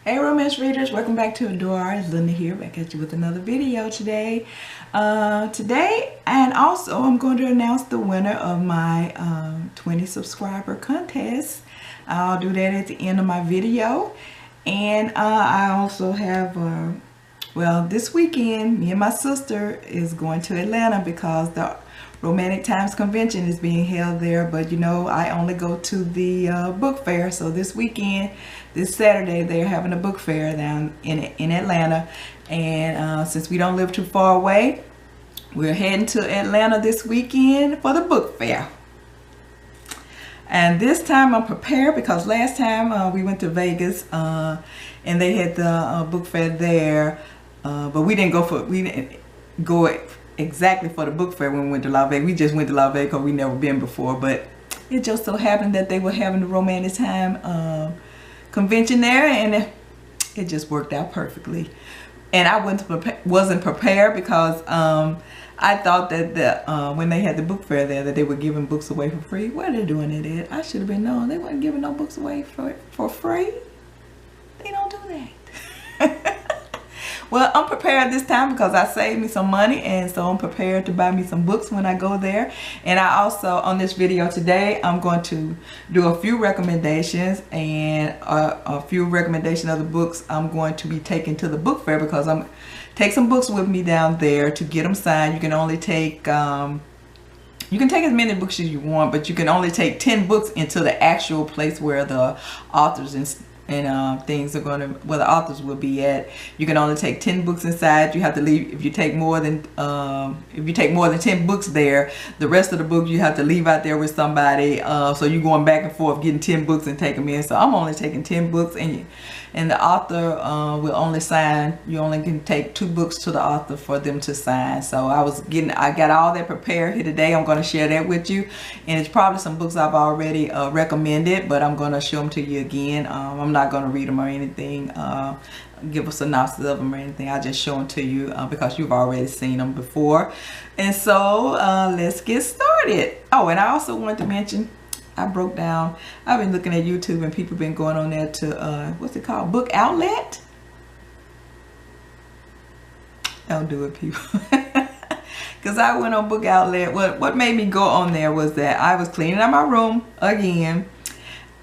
Hey romance readers, welcome back to AdoreR. It's Linda here, back at you with another video today. And also I'm going to announce the winner of my 20 subscriber contest. I'll do that at the end of my video. And I also have, well, this weekend, me and my sister is going to Atlanta because the Romantic Times Convention is being held there, but you know I only go to the book fair. So this weekend, this Saturday, they're having a book fair down in Atlanta, and since we don't live too far away, we're heading to Atlanta this weekend for the book fair. And this time I'm prepared because last time we went to Vegas and they had the book fair there, but we didn't go exactly for the book fair when we went to Las Vegas. We just went to Las Vegas because we never been before, but it just so happened that they were having the Romantic Time convention there, and it just worked out perfectly. And I wasn't prepared because I thought that when they had the book fair there that they were giving books away for free. Where are they doing it at? I should have been known. They weren't giving no books away for free. They don't do that. Well, I'm prepared this time because I saved me some money, and so I'm prepared to buy me some books when I go there. And I also, on this video today, I'm going to do a few recommendations and a few recommendations of the books I'm going to be taking to the book fair, because I'm take some books with me down there to get them signed. You can only take you can take as many books as you want, but you can only take 10 books into the actual place where the authors and things are going to, where the authors will be at. You can only take 10 books inside. You have to leave if you take more than 10 books there. The rest of the books you have to leave out there with somebody. So you're going back and forth getting 10 books and take them in. So I'm only taking 10 books, and the author will only sign. You only can take 2 books to the author for them to sign. So I got all that prepared here today. I'm going to share that with you, and it's probably some books I've already recommended, but I'm going to show them to you again. I'm not going to read them or anything, give a synopsis of them or anything. I just show them to you because you've already seen them before. And so let's get started. Oh, and I also wanted to mention, I've been looking at YouTube, and people been going on there to what's it called, Book Outlet. Don't do it, people. Because I went on Book Outlet. What made me go on there was that I was cleaning out my room again,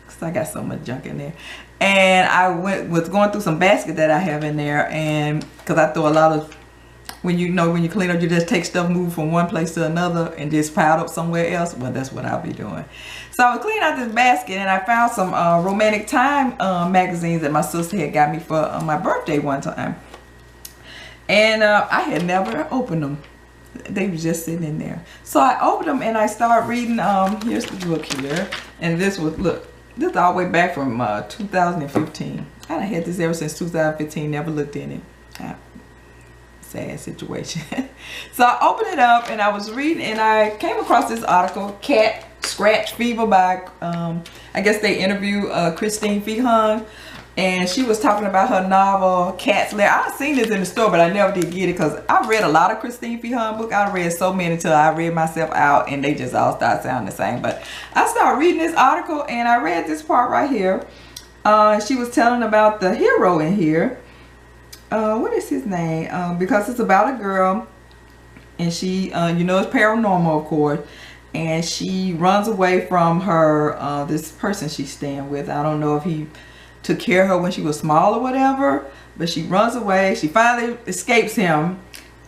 because I got so much junk in there. And I was going through some basket that I have in there, and because I throw a lot of, when you clean up, you just take stuff, move from one place to another, and just pile up somewhere else. Well, that's what I'll be doing. So I was cleaning out this basket, and I found some Romantic Time magazines that my sister had got me for my birthday one time. And I had never opened them. They were just sitting in there. So I opened them, and I started reading. Here's the book here. And this was, look, this is all the way back from 2015. I done had this ever since 2015, never looked in it. Sad situation. So I opened it up, and I was reading, and I came across this article, Cat Scratch Fever, by I guess they interviewed Christine Vaughan, and she was talking about her novel Cat's Lair. I've seen this in the store, but I never did get it because I've read a lot of Christine Vaughan books. I've read so many till I read myself out, and they just all start sounding the same. But I started reading this article, and I read this part right here. She was telling about the hero in here. What is his name? Because it's about a girl, and she, you know, it's paranormal, of course, and she runs away from her, this person she's staying with. I don't know if he took care of her when she was small or whatever, but she runs away. She finally escapes him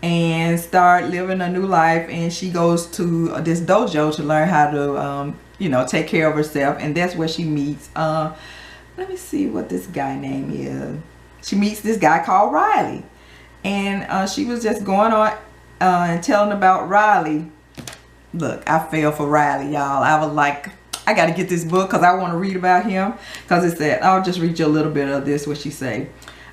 and start living a new life, and she goes to this dojo to learn how to, you know, take care of herself, and that's where she meets, let me see what this guy name is. She meets this guy called Riley, and she was just going on and telling about Riley. Look, I fell for Riley, y'all. I was like, I got to get this book because I want to read about him, because it said, I'll just read you a little bit of this, what she say.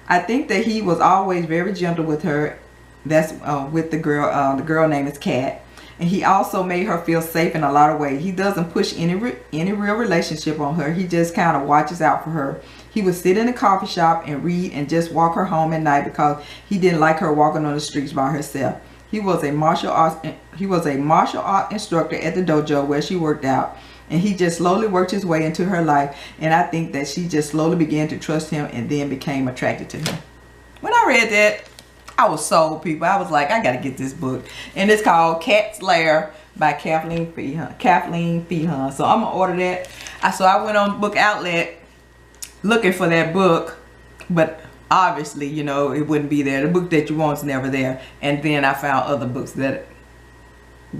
I think that he was always very gentle with her. That's with the girl name is Cat. And he also made her feel safe in a lot of ways. He doesn't push any real relationship on her. He just kind of watches out for her. He would sit in a coffee shop and read and just walk her home at night because he didn't like her walking on the streets by herself. He was a martial art instructor at the dojo where she worked out. and he just slowly worked his way into her life. And I think that she just slowly began to trust him and then became attracted to him. When I read that, I was sold, people. I was like, I gotta get this book. And it's called Cat's Lair by Kathleen Feehan. So I'm gonna order that. So I went on Book Outlet looking for that book, but obviously, you know, it wouldn't be there. The book that you want is never there. And then I found other books that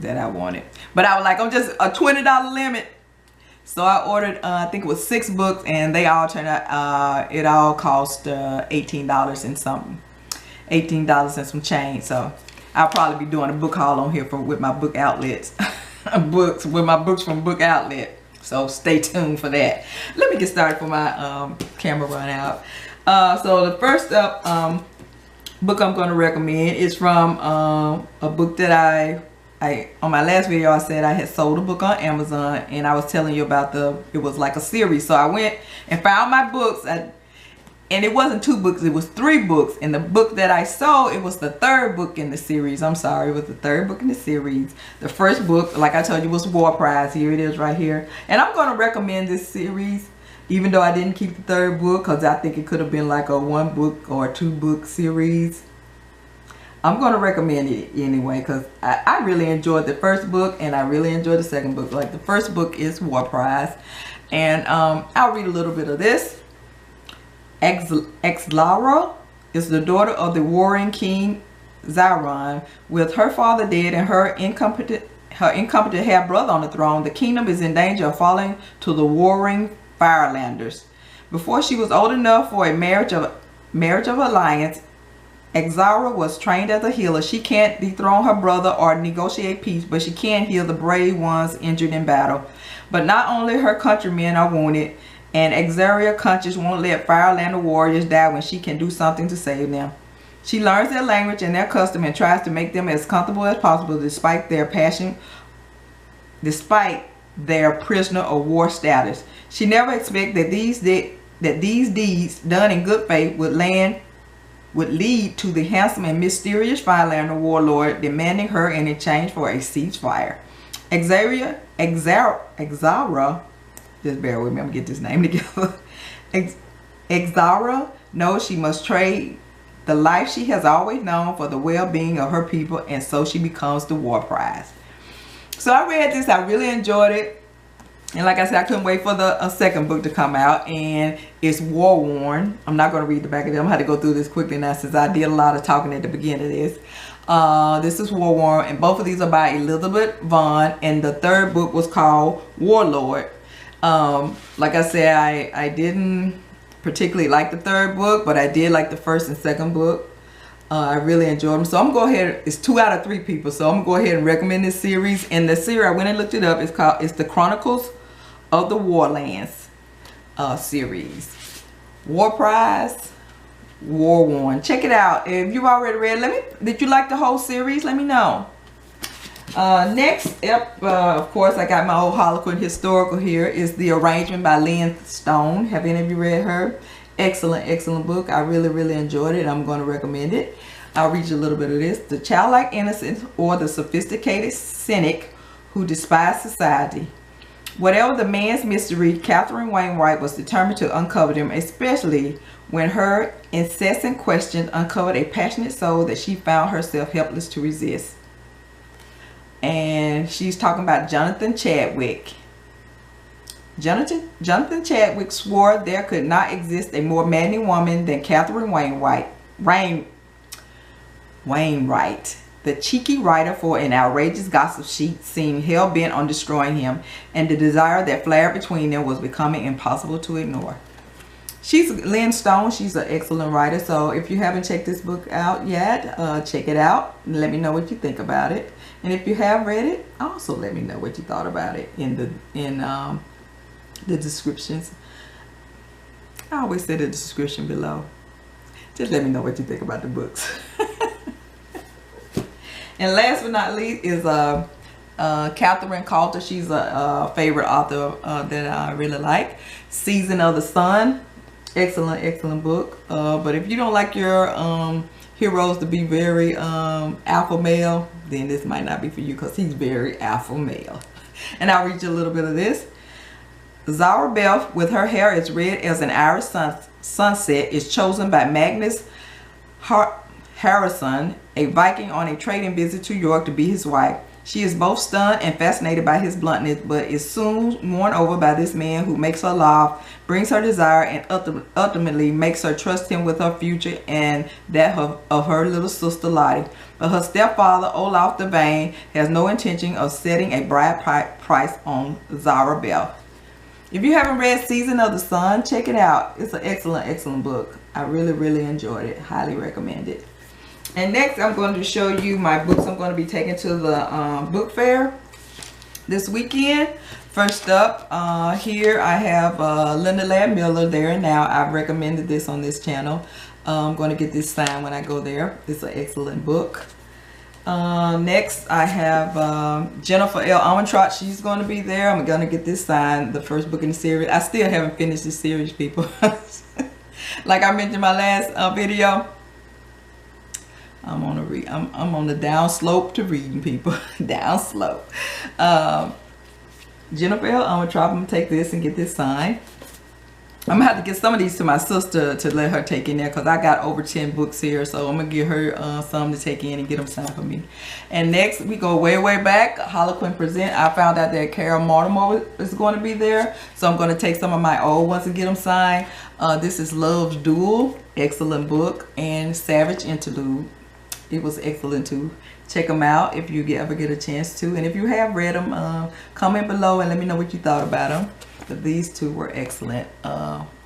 I wanted. But I was like, I'm just a $20 limit. So I ordered, I think it was 6 books, and they all turned out, it all cost $18 and something. $18 and some change. So I'll probably be doing a book haul on here with my Book Outlets. with my books from Book Outlet. So stay tuned for that. Let me get started for my camera run out. So the first up book I'm going to recommend is from a book that I on my last video I said I had sold a book on Amazon, and I was telling you about it was like a series. So I went and found my books, and it wasn't 2 books, it was 3 books. And the book that I sold, it was the 3rd book in the series. I'm sorry, it was the 3rd book in the series. The first book, like I told you, was Warprize. Here it is right here. And I'm going to recommend this series, even though I didn't keep the 3rd book, because I think it could have been like a 1 book or 2 book series. I'm going to recommend it anyway, because I really enjoyed the first book, and I really enjoyed the second book. Like, the first book is Warprize, and I'll read a little bit of this. Exlara is the daughter of the warring king Xiron. With her father dead and her incompetent half-brother on the throne, the kingdom is in danger of falling to the warring Firelanders. Before she was old enough for a marriage of alliance, Exara was trained as a healer. She can't dethrone her brother or negotiate peace, but she can heal the brave ones injured in battle. But not only her countrymen are wounded, and Exaria's conscience won't let Firelander warriors die when she can do something to save them. She learns their language and their custom and tries to make them as comfortable as possible despite their prisoner of war status. She never expected that these deeds done in good faith would lead to the handsome and mysterious Firelander warlord demanding her in exchange for a ceasefire. Exara, just bear with me, I'm gonna get this name together. Exara knows she must trade the life she has always known for the well-being of her people, and so she becomes the Warprize. So I read this, I really enjoyed it. And like I said, I couldn't wait for the second book to come out, and it's Warworn. I'm not going to read the back of it. I'm going to have to go through this quickly now since I did a lot of talking at the beginning of this. This is Warworn, and both of these are by Elizabeth Vaughan, and the 3rd book was called Warlord. Like I said, I didn't particularly like the 3rd book, but I did like the 1st and 2nd book. I really enjoyed them. So I'm going to go ahead, it's 2 out of 3 people, so I'm going to go ahead and recommend this series. And the series, I went and looked it up, it's the Chronicles of the Warlands series. Warprize, Warworn. Check it out. If you've already read, did you like the whole series? Let me know. Next up, of course, I got my old Harlequin Historical here. Is The Arrangement by Lyn Stone. Have any of you read her? Excellent book. I really enjoyed it. I'm going to recommend it. I'll read you a little bit of this. The childlike innocence or the sophisticated cynic who despised society. Whatever the man's mystery, Catherine Wainwright was determined to uncover them, especially when her incessant questions uncovered a passionate soul that she found herself helpless to resist. And she's talking about Jonathan Chadwick. Jonathan Chadwick swore there could not exist a more maddening woman than Catherine Wainwright. The cheeky writer for an outrageous gossip sheet seemed hell-bent on destroying him, and the desire that flared between them was becoming impossible to ignore. She's Lyn Stone. She's an excellent writer. So if you haven't checked this book out yet, check it out and let me know what you think about it. And if you have read it, also let me know what you thought about it in the descriptions. I always say the description below. Just let me know what you think about the books. And last but not least is Catherine Coulter. She's a favorite author that I really like. Season of the Sun. Excellent book. But if you don't like your heroes to be very alpha male, then this might not be for you, because he's very alpha male. And I'll read you a little bit of this. Zara Beth, with her hair as red as an Irish sunset, is chosen by Magnus Harrison, a Viking on a trading visit to York, to be his wife. She is both stunned and fascinated by his bluntness, but is soon won over by this man who makes her laugh, brings her desire, and ultimately makes her trust him with her future and that of her little sister Lottie. But her stepfather, Olaf the Vain, has no intention of setting a bride price on Zara Beth. If you haven't read Season of the Sun, check it out. It's an excellent book. I really enjoyed it. Highly recommend it. And next, I'm going to show you my books I'm going to be taking to the book fair this weekend. First up, here I have Linda Ladd Miller, There and Now. I've recommended this on this channel. I'm going to get this signed when I go there. It's an excellent book. Next, I have Jennifer L. Armentrout. She's going to be there. I'm going to get this signed, the first book in the series. I still haven't finished this series, people. Like I mentioned in my last video, I'm on the down slope to reading, people. Down slope. Jennifer L. Armentrout. I'm gonna take this and get this signed. I'm gonna have to get some of these to my sister to let her take in there, because I got over 10 books here, so I'm gonna give her some to take in and get them signed for me. And next, we go way back. Harlequin Presents. I found out that Carole Mortimer is going to be there, so I'm going to take some of my old ones and get them signed. This is Love's Duel, excellent book, and Savage Interlude. It was excellent too. Check them out if you ever get a chance to, and if you have read them, comment below and let me know what you thought about them. But these two were excellent.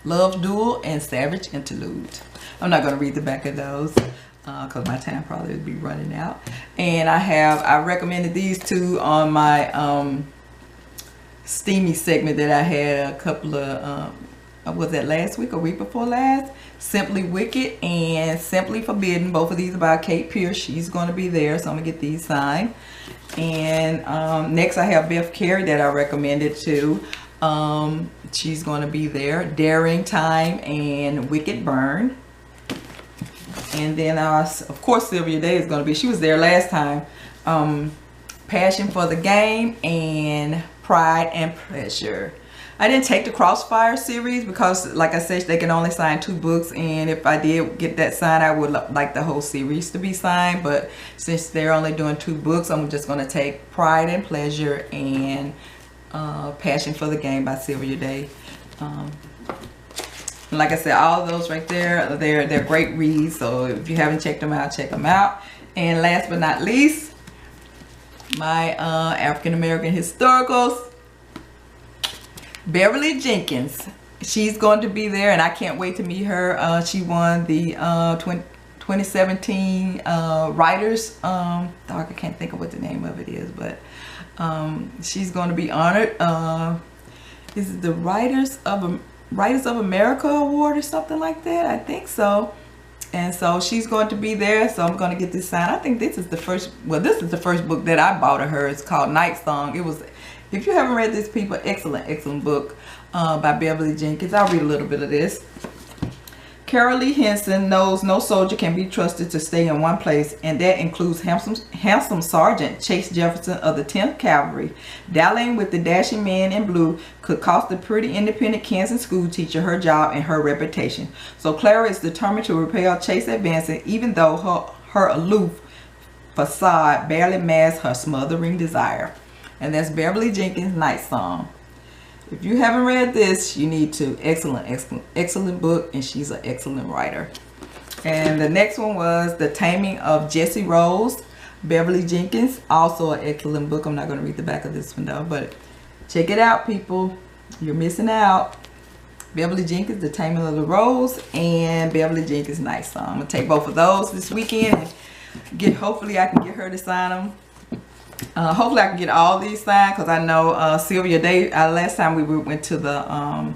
Love's Duel and Savage Interlude. I'm not going to read the back of those because my time probably would be running out. And I recommended these two on my steamy segment that I had a couple of was that last week or week before last? Simply Wicked and Simply Forbidden. Both of these are by Kate Pierce. She's going to be there, so I'm going to get these signed. And next I have Beth Carey that I recommended too. She's going to be there. Daring Time and Wicked Burn. And then of course Sylvia Day is going to be, she was there last time. Passion for the Game and Pride and Pleasure. I didn't take the Crossfire series because, like I said, they can only sign 2 books, and if I did get that signed, I would like the whole series to be signed. But since they're only doing 2 books, I'm just going to take Pride and Pleasure and Passion for the Game by Sylvia Day. Like I said, all of those right there, they're great reads. So if you haven't checked them out, check them out. And last but not least, my African American Historicals. Beverly Jenkins, she's going to be there, and I can't wait to meet her. She won the 2017 Writers. I can't think of what the name of it is, but she's going to be honored. Is it the Writers of America Award or something like that? I think so. And so she's going to be there, so I'm going to get this signed. I think this is the first, well, this is the first book that I bought of her. It's called Night Song. It was, if you haven't read this, people, excellent book by Beverly Jenkins. I'll read a little bit of this. Carole Lee Henson knows no soldier can be trusted to stay in one place, and that includes handsome Sergeant Chase Jefferson of the 10th Cavalry. Dallying with the dashing man in blue could cost the pretty independent Kansas school teacher her job and her reputation. So Clara is determined to repel Chase advancing, even though her aloof facade barely masks her smothering desire. And that's Beverly Jenkins' Night Song. If you haven't read this, you need to. Excellent book, and she's an excellent writer. And the next one was The Taming of Jessi Rose, Beverly Jenkins. Also an excellent book. I'm not going to read the back of this one though, but check it out, people. You're missing out. Beverly Jenkins, The Taming of the Rose, and Beverly Jenkins' Night Song. I'm going to take both of those this weekend and hopefully I can get her to sign them. Hopefully I can get all these signed, because I know Sylvia Day, last time we went to the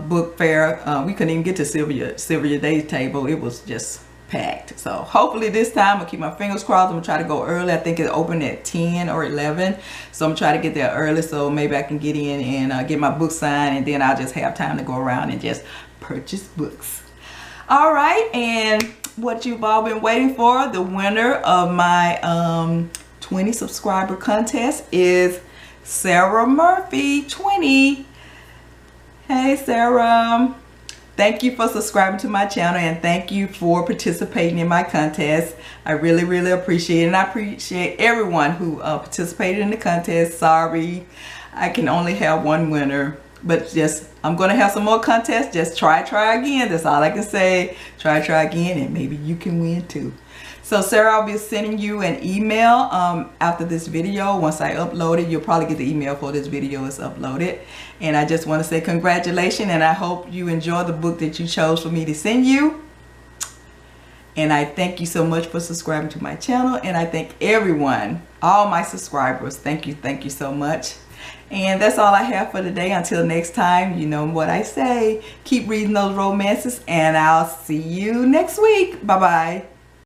book fair, we couldn't even get to Sylvia Day's table. It was just packed. So hopefully this time, I'll keep my fingers crossed. I'm going to try to go early. I think it opened at 10 or 11. So I'm going to try to get there early, so maybe I can get in and get my book signed, and then I'll just have time to go around and just purchase books. All right, and what you've all been waiting for, the winner of my 20 subscriber contest is Sarah Murphy 20. Hey Sarah, thank you for subscribing to my channel and thank you for participating in my contest. I really appreciate it, and I appreciate everyone who participated in the contest. Sorry, I can only have one winner, but just I'm gonna have some more contests. Just try again. That's all I can say. Try again, and maybe you can win too. So Sarah, I'll be sending you an email after this video. Once I upload it, you'll probably get the email before this video is uploaded. And I just want to say congratulations, and I hope you enjoy the book that you chose for me to send you. And I thank you so much for subscribing to my channel, and I thank everyone, all my subscribers. Thank you so much. And that's all I have for today. Until next time, you know what I say. Keep reading those romances, and I'll see you next week. Bye-bye.